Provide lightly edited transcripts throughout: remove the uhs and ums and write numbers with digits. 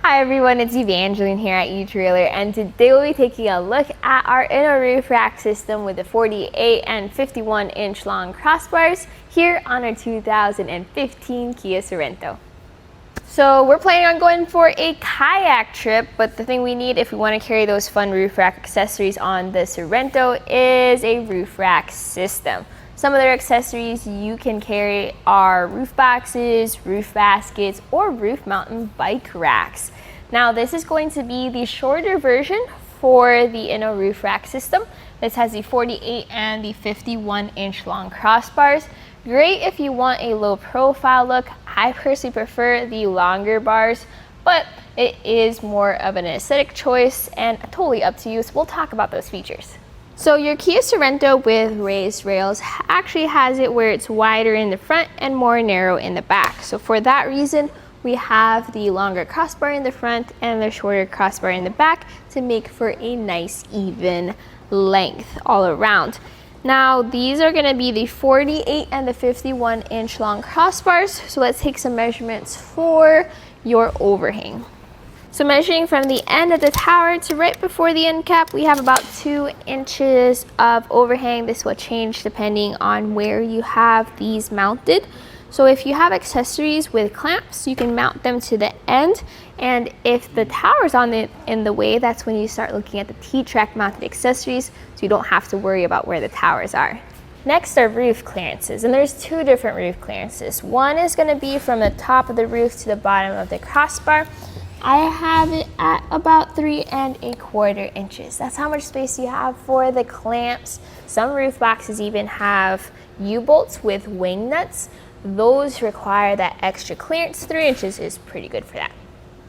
Hi everyone, it's Evangeline here at etrailer, and today we'll be taking a look at our Inno Roof Rack system with the 48 and 51 inch long crossbars here on our 2015 Kia Sorento. So we're planning on going for a kayak trip, but the thing we need if we want to carry those fun roof rack accessories on the Sorento is a roof rack system. Some of their accessories you can carry are roof boxes, roof baskets, or roof mountain bike racks. Now this is going to be the shorter version for the Inno Roof Rack system. This has the 48 and the 51 inch long crossbars. Great if you want a low profile look. I personally prefer the longer bars, but it is more of an aesthetic choice and totally up to you, so we'll talk about those features. So your Kia Sorento with raised rails actually has it where it's wider in the front and more narrow in the back. So for that reason, we have the longer crossbar in the front and the shorter crossbar in the back to make for a nice even length all around. Now these are going to be the 48 and the 51 inch long crossbars. So let's take some measurements for your overhang. So measuring from the end of the tower to right before the end cap, we have about 2 inches of overhang. This will change depending on where you have these mounted. So if you have accessories with clamps, you can mount them to the end. And if the tower's in the way, that's when you start looking at the T-track mounted accessories, so you don't have to worry about where the towers are. Next are roof clearances, and there's 2 different roof clearances. One is going to be from the top of the roof to the bottom of the crossbar. I have it at about 3 1/4 inches. That's how much space you have for the clamps. Some roof boxes even have U-bolts with wing nuts. Those require that extra clearance. 3 inches is pretty good for that.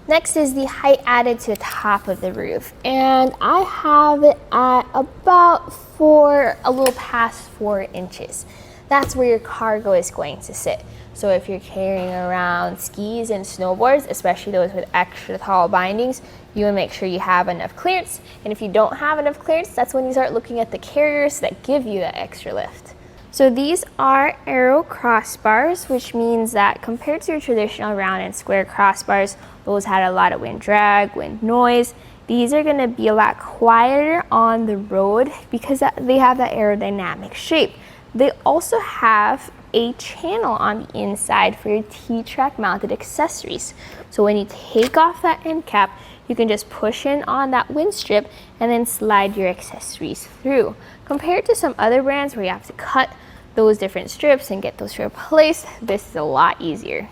Next is the height added to the top of the roof, and I have it at about a little past 4 inches. That's where your cargo is going to sit. So if you're carrying around skis and snowboards, especially those with extra tall bindings, you want to make sure you have enough clearance. And if you don't have enough clearance, that's when you start looking at the carriers that give you that extra lift. So these are Aero Crossbars, which means that compared to your traditional round and square crossbars, those had a lot of wind drag, wind noise. These are going to be a lot quieter on the road because they have that aerodynamic shape. They also have a channel on the inside for your T-track mounted accessories. So when you take off that end cap, you can just push in on that wind strip and then slide your accessories through. Compared to some other brands where you have to cut those different strips and get those replaced, this is a lot easier.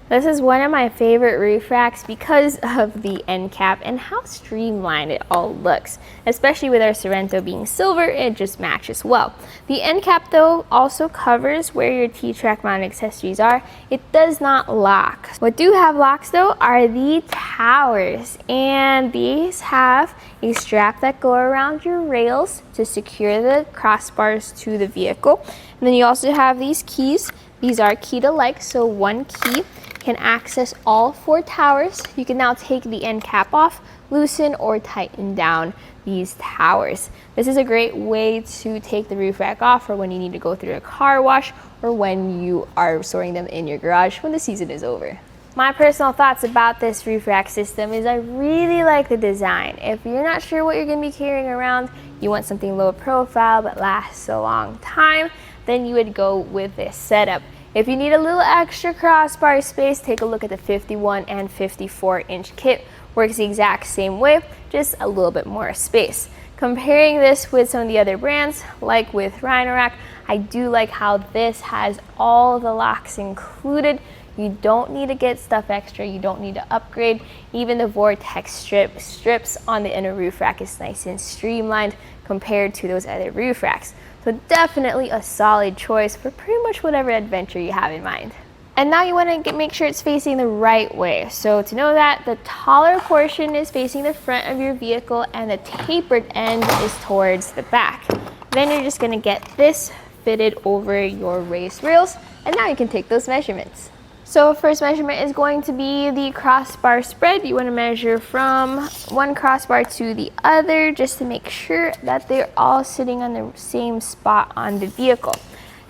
This is one of my favorite roof racks because of the end cap and how streamlined it all looks. Especially with our Sorento being silver, it just matches well. The end cap though also covers where your T-track mounted accessories are. It does not lock. What do have locks though are the towers, and these have a strap that go around your rails to secure the crossbars to the vehicle. And then you also have these keys. These are key to like, so one key can access all 4 towers. You can now take the end cap off, loosen or tighten down these towers. This is a great way to take the roof rack off for when you need to go through a car wash or when you are storing them in your garage when the season is over. My personal thoughts about this roof rack system is I really like the design. If you're not sure what you're going to be carrying around, you want something low profile but lasts a long time, then you would go with this setup. If you need a little extra crossbar space, take a look at the 51 and 54 inch kit. Works the exact same way, just a little bit more space. Comparing this with some of the other brands, like with Rhino-Rack, I do like how this has all the locks included. You don't need to get stuff extra, you don't need to upgrade. Even the vortex strips on the Inno Roof Rack is nice and streamlined compared to those other roof racks. So definitely a solid choice for pretty much whatever adventure you have in mind. And now you want to make sure it's facing the right way. So to know that, the taller portion is facing the front of your vehicle and the tapered end is towards the back. Then you're just going to get this fitted over your raised rails, and now you can take those measurements. So first measurement is going to be the crossbar spread. You want to measure from one crossbar to the other just to make sure that they're all sitting on the same spot on the vehicle.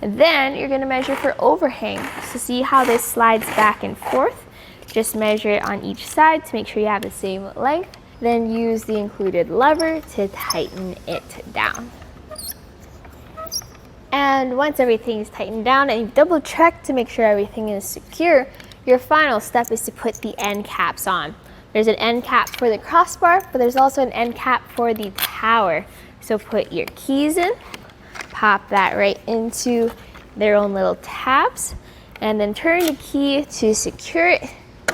And then you're going to measure for overhang to see how this slides back and forth. Just measure it on each side to make sure you have the same length. Then use the included lever to tighten it down. And once everything is tightened down and you've double checked to make sure everything is secure, your final step is to put the end caps on. There's an end cap for the crossbar, but there's also an end cap for the tower. So put your keys in, pop that right into their own little tabs, and then turn the key to secure it.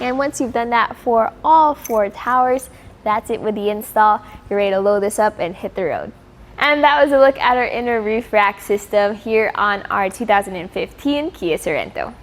And once you've done that for all 4 towers, that's it with the install. You're ready to load this up and hit the road. And that was a look at our Inno Roof Rack system here on our 2015 Kia Sorento.